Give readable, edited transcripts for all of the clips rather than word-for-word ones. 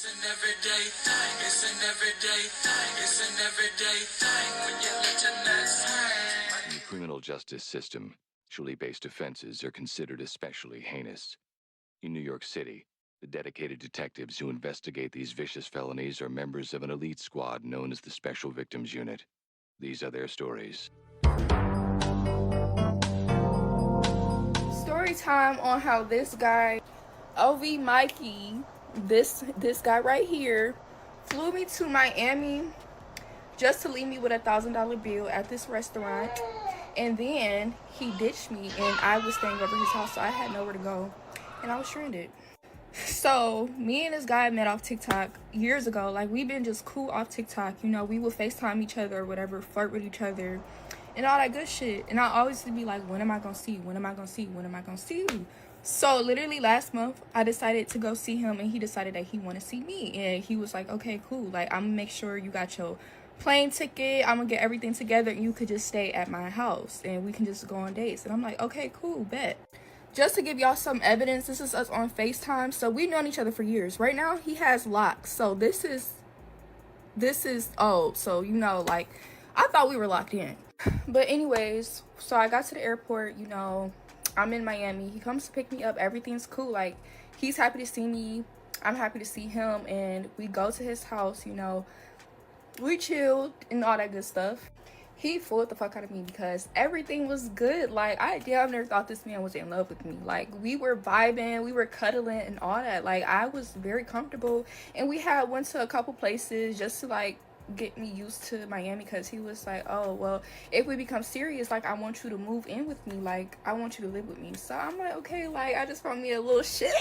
It's an everyday thing. It's an everyday thing. It's an everyday thing when you let your nuts hang. In the criminal justice system, sexually-based offenses are considered especially heinous. In New York City, the dedicated detectives who investigate these vicious felonies are members of an elite squad known as the Special Victims Unit. These are their stories. Story time on how this guy, Mikey, this guy right here, flew me to Miami just to leave me with $1,000 bill at this restaurant, and then he ditched me, and I was staying over his house, so I had nowhere to go, and I was stranded. So me and this guy met off TikTok years ago. Like, we've been just cool off TikTok, you know. We would FaceTime each other or whatever, flirt with each other and all that good shit. And I always would be like, when am I gonna see you? When am I gonna see you? When am I gonna see you? So literally last month I decided to go see him, and he decided that he wanted to see me, and he was like, okay, cool, like, I'm gonna make sure you got your plane ticket, I'm gonna get everything together, and you could just stay at my house and we can just go on dates. And I'm like, okay, cool, bet. Just to give y'all some evidence, this is us on FaceTime. So we've known each other for years. Right now he has locks, so this is old. So, you know, like, I thought we were locked in. But anyways, so I got to the airport, you know, I'm in Miami. He comes to pick me up, everything's cool. Like, he's happy to see me, I'm happy to see him, and we go to his house, you know, we chilled and all that good stuff. He fooled the fuck out of me because everything was good. Like, I damn near thought this man was in love with me. Like, we were vibing, we were cuddling and all that. Like, I was very comfortable, and we had went to a couple places just to, like, get me used to Miami, because he was like, oh, well, if we become serious, like, I want you to move in with me, like, I want you to live with me. So I'm like, okay, like, I just found me a little shit.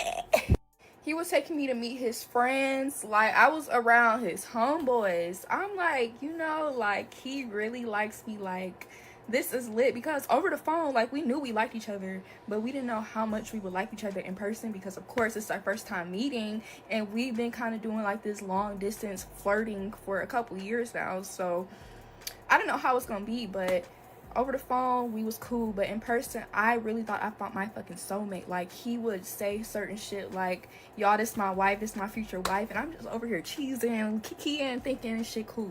He was taking me to meet his friends. Like, I was around his homeboys. I'm like, you know, like, he really likes me. Like, this is lit. Because over the phone, like, we knew we liked each other, but we didn't know how much we would like each other in person, because of course it's our first time meeting, and we've been kind of doing like this long distance flirting for a couple years now. So I don't know how it's gonna be, but over the phone we was cool, but in person I really thought I found my fucking soulmate. Like, he would say certain shit like, y'all, this my wife, this my future wife, and I'm just over here cheesing, kikiing, thinking this shit cool.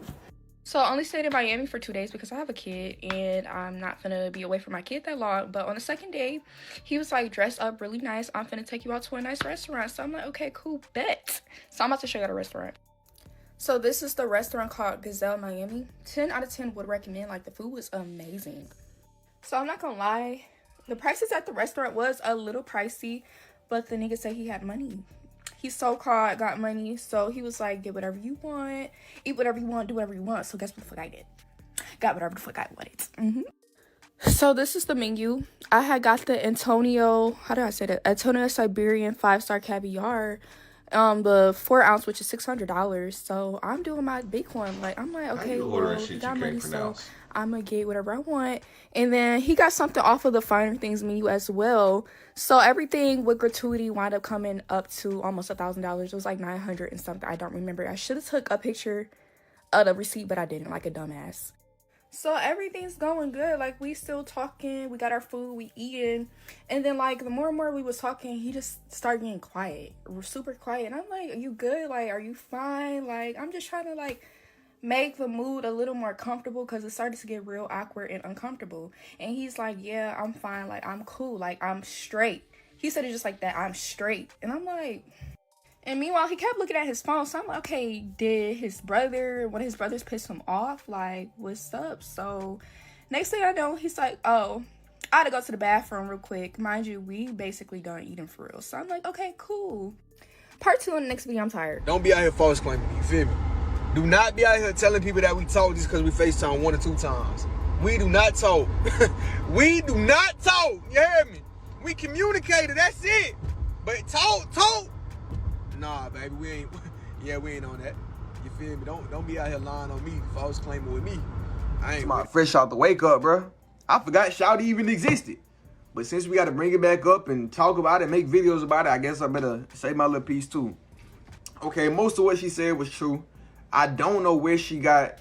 So I only stayed in Miami for 2 days because I have a kid, and I'm not gonna be away from my kid that long. But on the second day, he was like, dress up really nice, I'm finna take you out to a nice restaurant. So I'm like, okay, cool, bet. So I'm about to show you the restaurant. So this is the restaurant called Gazelle Miami. 10 out of 10 would recommend. Like, the food was amazing. So I'm not gonna lie, the prices at the restaurant was a little pricey, but the nigga said he had money. He so-called got money, so he was like, get whatever you want, eat whatever you want, do whatever you want. So guess what the fuck I did? Got whatever the fuck I wanted. So this is the menu. I had got the Antonio Siberian 5-star caviar, the 4 ounce, which is $600. So I'm doing my big one. Like, I'm like, okay, well, he got money, so I'm gonna get whatever I want. And then he got something off of the finer things menu as well. So everything with gratuity wound up coming up to almost $1,000. It was like 900 and something. I don't remember. I should have took a picture of the receipt, but I didn't, like a dumbass. So everything's going good. Like, we still talking, we got our food, we eating, and then, like, the more and more we was talking, he just started getting quiet. We're super quiet, and I'm like, are you good? Like, are you fine? Like, I'm just trying to, like, make the mood a little more comfortable, because it started to get real awkward and uncomfortable. And he's like, yeah, I'm fine, like, I'm cool, like, I'm straight. He said it just like that, I'm straight. And I'm like, and meanwhile, he kept looking at his phone. So I'm like, okay, did one of his brothers piss him off? Like, what's up? So next thing I know, he's like, oh, I had to go to the bathroom real quick. Mind you, we basically done eating for real. So I'm like, okay, cool. Part 2 in the next video. I'm tired. Don't be out here false claiming, you feel me? Do not be out here telling people that we talk just because we FaceTime 1 or 2 times. We do not talk. We do not talk. You hear me? We communicated, that's it. But talk. Nah, baby, we ain't on that. You feel me? Don't be out here lying on me, false claiming with me. I ain't fresh out the wake up, bro. I forgot Shouty even existed. But since we got to bring it back up and talk about it, make videos about it, I guess I better say my little piece too. Okay, most of what she said was true. I don't know where she got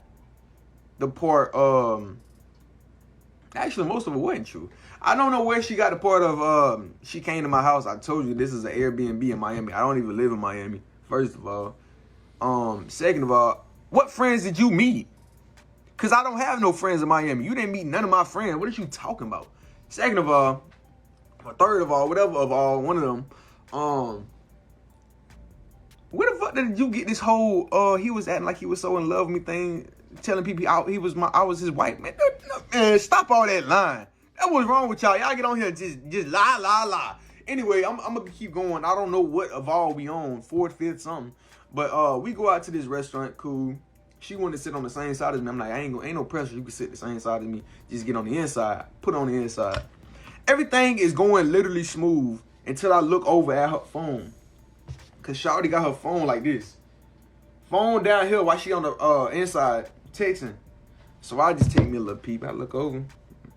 the part, actually most of it wasn't true. I don't know where she got the part of, she came to my house. I told you this is an Airbnb in Miami. I don't even live in Miami, first of all. Second of all, what friends did you meet? Cause I don't have no friends in Miami. You didn't meet none of my friends. What are you talking about? Second of all, or third of all, whatever of all, one of them, where the fuck did you get this whole he was acting like he was so in love with me thing, telling people I was his wife? Man, stop all that lying. That was wrong with y'all. Y'all get on here and just lie. Anyway, I'm gonna keep going. I don't know what of all we on, fourth, fifth, something. But we go out to this restaurant, cool. She wanted to sit on the same side as me. I'm like, ain't no pressure. You can sit the same side as me. Just get on the inside. Put on the inside. Everything is going literally smooth until I look over at her phone. Cause Shawty got her phone like this. Phone down here while she on the inside texting. So I just take me a little peep. I look over.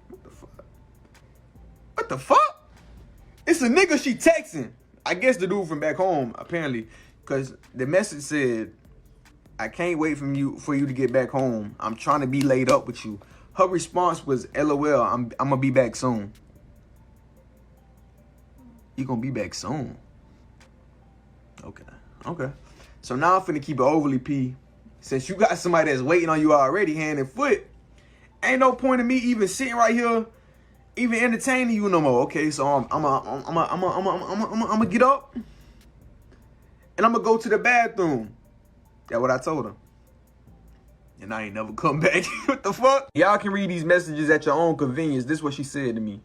What the fuck? What the fuck? It's a nigga she texting. I guess the dude from back home, apparently. Cause the message said, I can't wait for you to get back home. I'm trying to be laid up with you. Her response was, LOL, I'm gonna be back soon. You gonna be back soon? Okay. So now I'm finna keep it overly P. Since you got somebody that's waiting on you already, hand and foot, ain't no point in me even sitting right here, even entertaining you no more. Okay, so I'm gonna get up and I'm gonna go to the bathroom. That's what I told her. And I ain't never come back. What the fuck? Y'all can read these messages at your own convenience. This is what she said to me.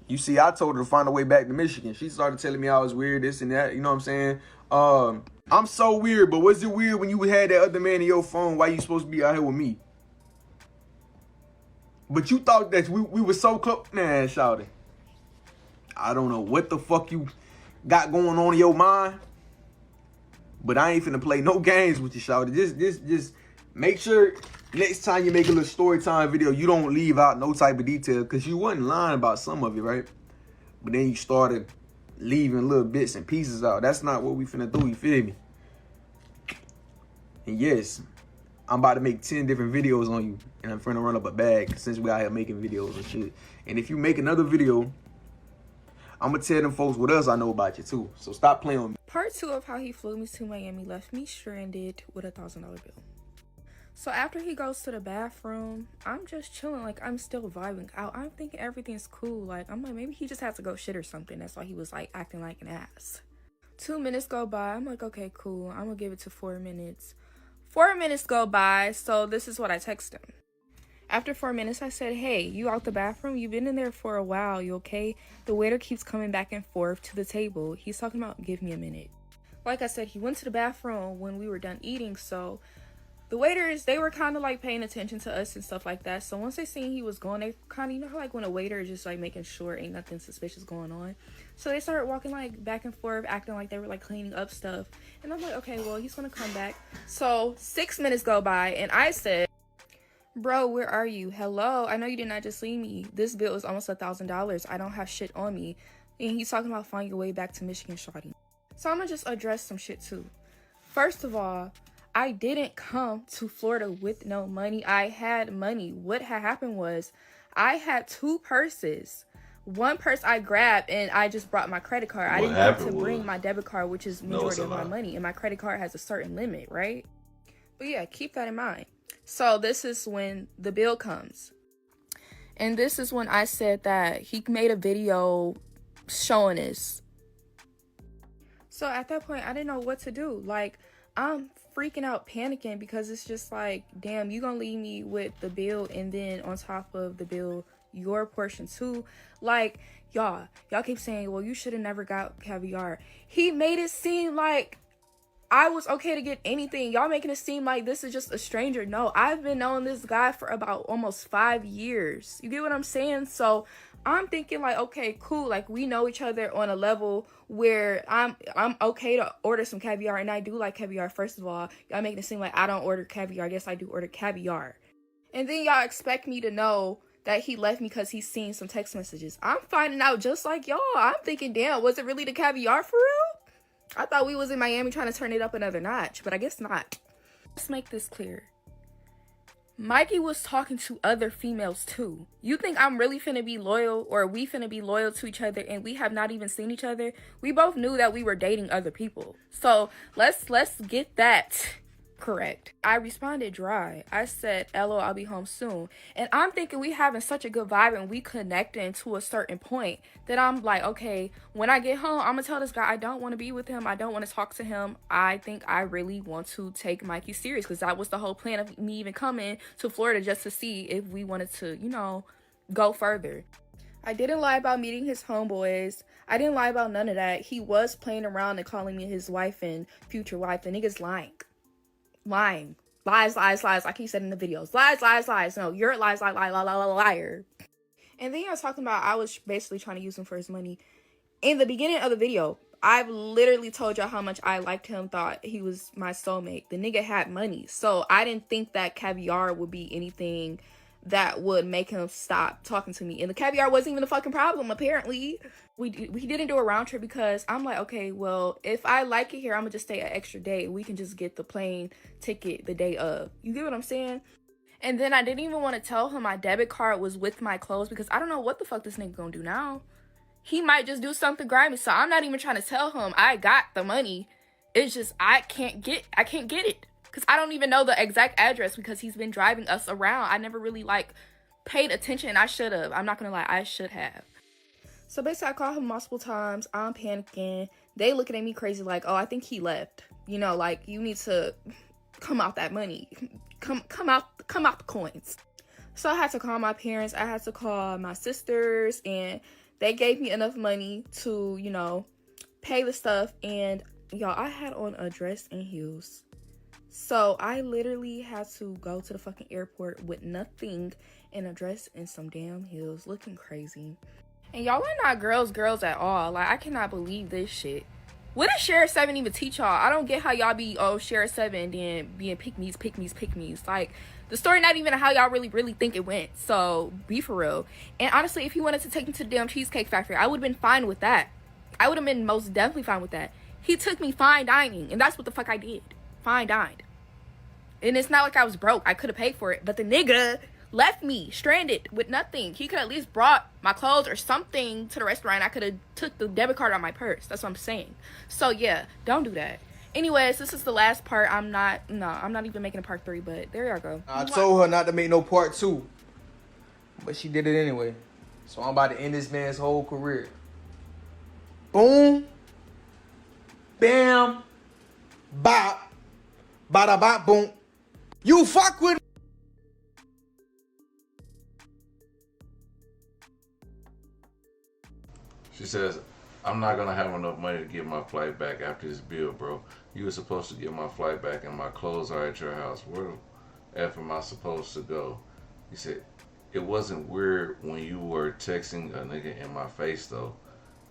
You see, I told her to find a way back to Michigan. She started telling me I was weird, this and that. You know what I'm saying? I'm so weird, but was it weird when you had that other man in your phone? Why you supposed to be out here with me? But you thought that we were so close. Man, shawty. I don't know what the fuck you got going on in your mind. But I ain't finna play no games with you, shawty. Just make sure next time you make a little story time video, you don't leave out no type of detail. Because you wasn't lying about some of it, right? But then you started leaving little bits and pieces out. That's not what we finna do, you feel me? And yes, I'm about to make 10 different videos on you. And I'm finna run up a bag since we out here making videos and shit. And if you make another video, I'm gonna tell them folks what else I know about you too. So stop playing with me. Part 2 of how he flew me to Miami left me stranded with a $1,000 bill. So after he goes to the bathroom, I'm just chilling, like I'm still vibing out. I'm thinking everything's cool. Like I'm like, maybe he just has to go shit or something. That's why he was like acting like an ass. 2 minutes go by. I'm like, okay, cool. I'm gonna give it to 4 minutes. 4 minutes go by. So this is what I text him. After 4 minutes, I said, hey, you out the bathroom? You've been in there for a while. You okay? The waiter keeps coming back and forth to the table. He's talking about, give me a minute. Like I said, he went to the bathroom when we were done eating. So the waiters, they were kind of like paying attention to us and stuff like that. So once they seen he was going, they kind of, you know how like when a waiter is just like making sure ain't nothing suspicious going on. So they started walking like back and forth, acting like they were like cleaning up stuff. And I'm like, okay, well, he's going to come back. So 6 minutes go by and I said, bro, where are you? Hello? I know you did not just leave me. This bill is almost $1,000. I don't have shit on me. And he's talking about finding your way back to Michigan, shawty. So I'm going to just address some shit too. First of all, I didn't come to Florida with no money. I had money. What had happened was I had 2 purses. One purse I grabbed and I just brought my credit card. I didn't have to bring my debit card, which is majority of my money. And my credit card has a certain limit, right? But yeah, keep that in mind. So this is when the bill comes. And this is when I said that he made a video showing this. So at that point, I didn't know what to do. Like, I'm freaking out, panicking, because it's just like, damn, you gonna leave me with the bill and then on top of the bill, your portion too. Like, y'all keep saying, well, you should have never got caviar. He made it seem like I was okay to get anything. Y'all making it seem like this is just a stranger. No, I've been knowing this guy for about almost 5 years. You get what I'm saying? So I'm thinking like, okay, cool. Like we know each other on a level where I'm okay to order some caviar. And I do like caviar. First of all, y'all making it seem like I don't order caviar. I guess I do order caviar. And then y'all expect me to know that he left me because he's seen some text messages. I'm finding out just like y'all. I'm thinking, damn, was it really the caviar for real? I thought we was in Miami trying to turn it up another notch, but I guess not. Let's make this clear. Mikey was talking to other females too. You think I'm really finna be loyal, or we finna be loyal to each other, and we have not even seen each other? We both knew that we were dating other people. So let's get that correct. I responded dry. I said, "LO, I'll be home soon." And I'm thinking we having such a good vibe and we connecting to a certain point that I'm like, okay, when I get home, I'm gonna tell this guy I don't want to be with him. I don't want to talk to him. I think I really want to take Mikey serious, because that was the whole plan of me even coming to Florida, just to see if we wanted to, you know, go further. I didn't lie about meeting his homeboys. I didn't lie about none of that. He was playing around and calling me his wife and future wife. The nigga's lying. Lies, like he said in the videos. Lies. No, you're a liar. And then I was talking about I was basically trying to use him for his money. In the beginning of the video, I've literally told y'all how much I liked him, thought he was my soulmate. The nigga had money. So I didn't think that caviar would be anything that would make him stop talking to me. And the caviar wasn't even a fucking problem, apparently. We didn't do a round trip because I'm like, okay, well, if I like it here, I'm gonna just stay an extra day. We can just get the plane ticket the day of. You get what I'm saying? And then I didn't even want to tell him my debit card was with my clothes, because I don't know what the fuck this nigga gonna do now. He might just do something grimy. So I'm not even trying to tell him I got the money. It's just I can't get it. Because I don't even know the exact address, because he's been driving us around. I never really, like, paid attention. I should have. I'm not going to lie. I should have. So, basically, I called him multiple times. I'm panicking. They looking at me crazy like, oh, I think he left. You know, like, you need to come out that money. Come out the coins. So, I had to call my parents. I had to call my sisters. And they gave me enough money to, you know, pay the stuff. And, y'all, I had on a dress and heels. So I literally had to go to the fucking airport with nothing, in a dress and some damn heels, looking crazy. And y'all are not girls at all. Like, I cannot believe this shit. What does Share 7 even teach y'all? I don't get how y'all be, oh, Share 7, then being pick me's. Like, the story not even how y'all really think it went. So, be for real. And honestly, if he wanted to take me to the damn Cheesecake Factory, I would have been fine with that. I would have been most definitely fine with that. He took me fine dining, and that's what the fuck I did. Fine dined. And it's not like I was broke. I could have paid for it. But the nigga left me stranded with nothing. He could at least brought my clothes or something to the restaurant. I could have took the debit card out my purse. That's what I'm saying. So yeah, don't do that. Anyways, this is the last part. I'm not even making a part 3, but there y'all go. I told her not to make no part 2, but she did it anyway. So I'm about to end this man's whole career. Boom. Bam. Bop. Bada bop boom. You fuck with me. She says, I'm not gonna have enough money to get my flight back after this bill, bro. You were supposed to get my flight back and my clothes are at your house. Where the F am I supposed to go? He said, it wasn't weird when you were texting a nigga in my face though.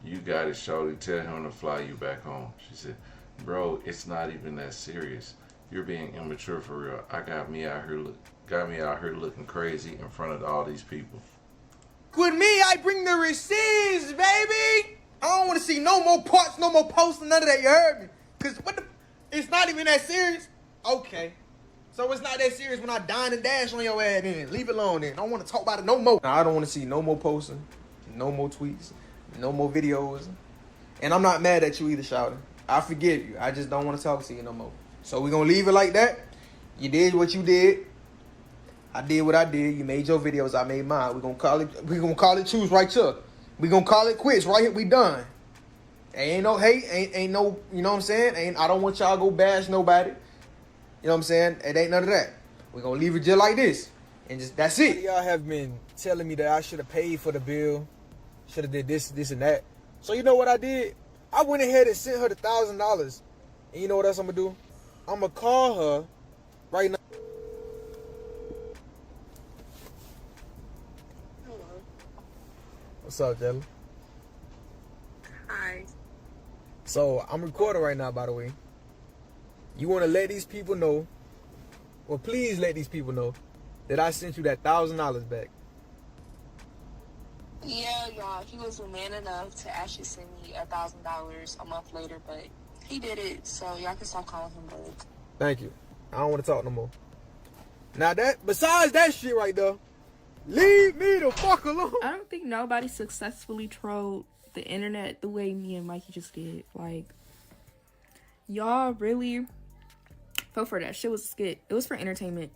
You got it, shorty. Tell him to fly you back home. She said, bro, it's not even that serious. You're being immature for real. I got me out here looking crazy in front of all these people. With me, I bring the receipts, baby. I don't want to see no more parts, no more posts, none of that. You heard me? Cause it's not even that serious. Okay, so it's not that serious when I dine and dash on your ass. Then leave it alone. Then I don't want to talk about it no more. Now, I don't want to see no more posting, no more tweets, no more videos, and I'm not mad at you either, shouting. I forgive you. I just don't want to talk to you no more. So we're gonna leave it like that. You did what you did. I did what I did. You made your videos. I made mine. We're gonna call it choose right here. We're gonna call it quits right here. We done. Ain't no hate. Ain't no, you know what I'm saying? I don't want y'all to go bash nobody. You know what I'm saying? It ain't none of that. We're gonna leave it just like this. And just that's it. Y'all have been telling me that I should have paid for the bill. Should have did this and that. So you know what I did? I went ahead and sent her the $1,000. And you know what else I'm gonna do? I'm gonna call her right now. Hello. What's up, Jelly? Hi. So I'm recording right now, by the way. You wanna let these people know, or please let these people know, that I sent you that $1,000 back. Yeah, y'all, he was man enough to actually send me $1,000 a month later, but he did it, so y'all can stop calling him broke. Thank you. I don't want to talk no more. Now that, besides that shit right there, leave me the fuck alone. I don't think nobody successfully trolled the internet the way me and Mikey just did. Like, y'all really fell for that. Shit was a skit. It was for entertainment.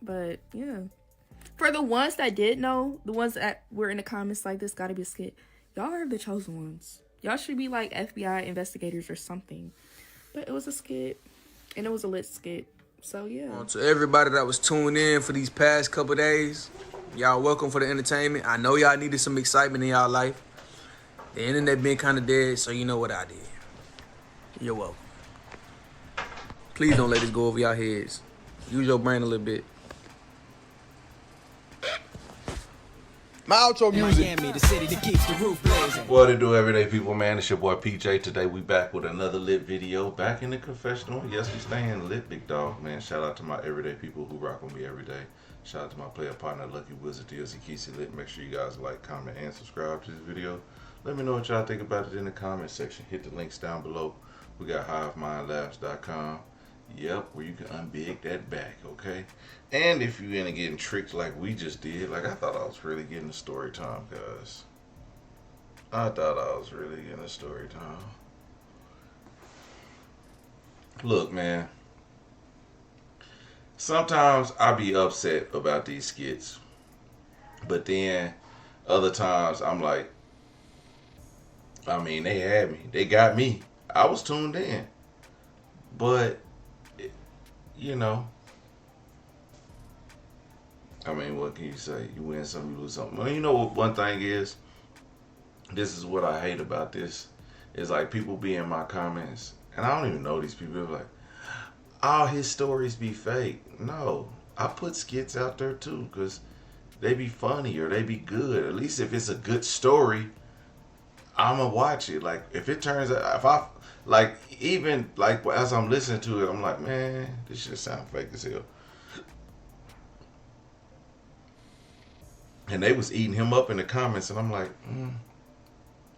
But, yeah. For the ones that did know, the ones that were in the comments like, this gotta be a skit, y'all are the chosen ones. Y'all should be like FBI investigators or something. But it was a skit. And it was a lit skit. So, yeah. To everybody that was tuned in for these past couple days, y'all welcome for the entertainment. I know y'all needed some excitement in y'all life. The internet been kind of dead, so you know what I did. You're welcome. Please don't let this go over y'all heads. Use your brain a little bit. My outro music. Miami, the city that keeps the roof blazing. What it do, everyday people, man? It's your boy PJ. Today we back with another lit video. Back in the confessional. Yes, we staying lit, big dog, man. Shout out to my everyday people who rock with me every day. Shout out to my player partner, Lucky Wizard, DLC Keesey Lit. Make sure you guys like, comment, and subscribe to this video. Let me know what y'all think about it in the comment section. Hit the links down below. We got HiveMindLabs.com. Yep, where you can unbig that back, okay? And if you ain't getting tricked like we just did, like I thought I was really getting a story time, guys. I thought I was really getting a story time. Look, man. Sometimes I be upset about these skits. But then other times I'm like, I mean, they had me. They got me. I was tuned in. But, you know, I mean, what can you say? You win some, you lose something. Well, you know what one thing is? This is what I hate about this. Is like people be in my comments, and I don't even know these people. They're like, all his stories be fake. No, I put skits out there too, because they be funny or they be good. At least if it's a good story, I'ma watch it. Like, if it turns out, if I, like, even, like, as I'm listening to it, I'm like, man, this shit sound fake as hell. And they was eating him up in the comments, and I'm like,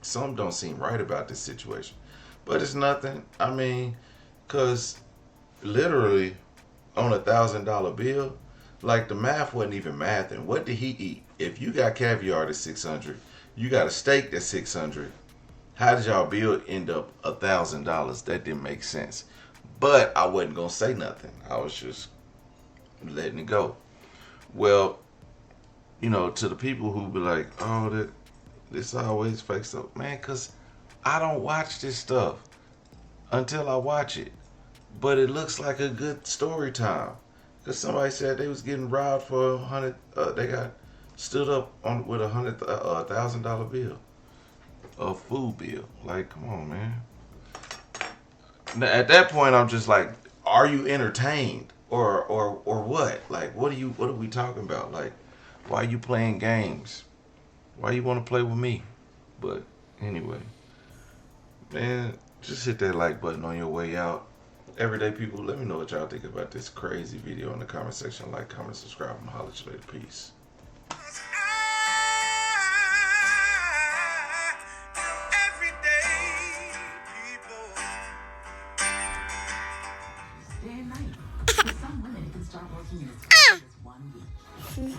something don't seem right about this situation. But it's nothing. I mean, because literally on $1,000 bill, like, the math wasn't even mathing. What did he eat? If you got caviar that's $600, you got a steak that's $600. How did y'all bill end up $1,000? That didn't make sense. But I wasn't gonna say nothing. I was just letting it go. Well, you know, to the people who be like, oh, this always fake stuff, man, because I don't watch this stuff until I watch it. But it looks like a good story time. Because somebody said they was getting robbed for they got stood up on with $1,000 bill, a food bill. Like, come on, man. Now, at that point, I'm just like, are you entertained or what? Like, what are we talking about? Like, why are you playing games? Why you want to play with me? But anyway, man, just hit that like button on your way out. Everyday people, let me know what y'all think about this crazy video in the comment section. Like, comment, subscribe, and holla at you later. Peace. Day and night. For some women, it can start working in as quick as 1 week.